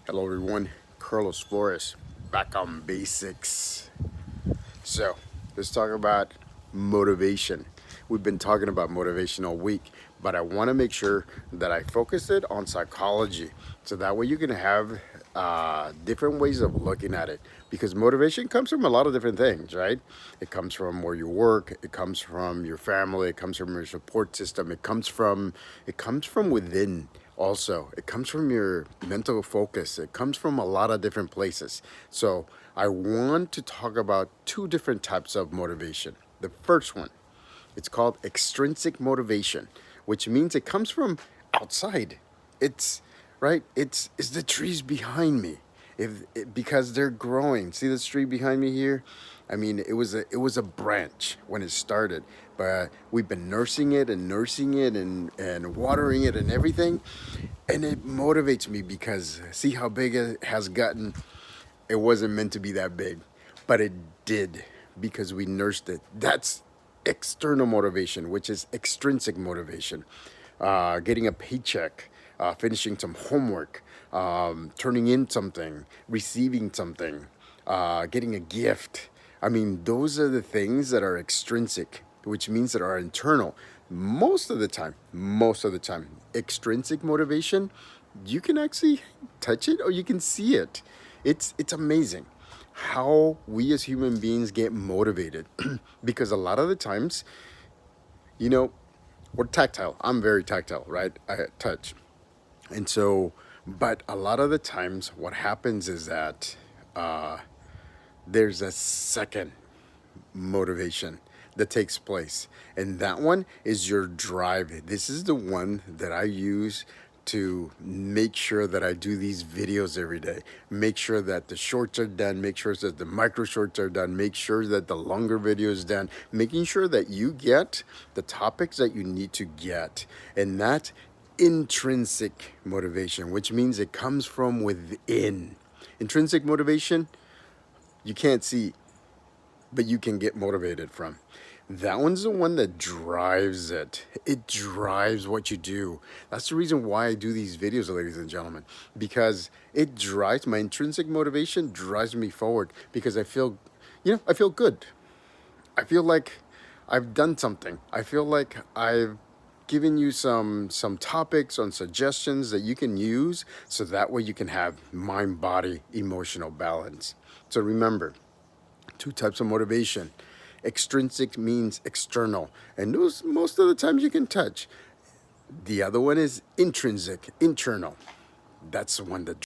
Hello everyone, Carlos Flores, back on basics. So, let's talk about motivation. We've been talking about motivation all week, but I want to make sure that I focus it on psychology. So that way you can have different ways of looking at it. Because motivation comes from a lot of different things, right? It comes from where you work, it comes from your family, it comes from your support system, it comes from within also. It comes from your mental focus. It comes from a lot of different places. So I want to talk about two different types of motivation. The first one, it's called extrinsic motivation, which means it comes from outside. It's right. It's the trees behind me. Because they're growing. See this tree behind me here? I mean, it was a branch when it started, but we've been nursing it and watering it and everything, and it motivates me because see how big it has gotten. It wasn't meant to be that big, but it did because we nursed it. That's external motivation, which is extrinsic motivation. Getting a paycheck, finishing some homework, turning in something, receiving something, getting a gift. I mean, those are the things that are extrinsic, which means that are internal. Most of the time, extrinsic motivation, you can actually touch it or you can see it. It's amazing how we as human beings get motivated because a lot of the times, you know, we're tactile. I'm very tactile, right? I touch. And so, but a lot of the times, what happens is that there's a second motivation that takes place. And that one is your drive. This is the one that I use to make sure that I do these videos every day. Make sure that the shorts are done, make sure that the micro shorts are done, make sure that the longer video is done, making sure that you get the topics that you need to get. And that intrinsic motivation, which means it comes from within. Intrinsic motivation, you can't see, but you can get motivated from. That one's the one that drives it. It drives what you do. That's the reason why I do these videos, ladies and gentlemen, because it drives my intrinsic motivation, drives me forward because I feel good. I feel like I've done something. I feel like I've given you some topics on suggestions that you can use so that way you can have mind, body, emotional balance. So remember, two types of motivation. Extrinsic means external, and those most of the times you can touch. The other one is intrinsic, internal. That's the one that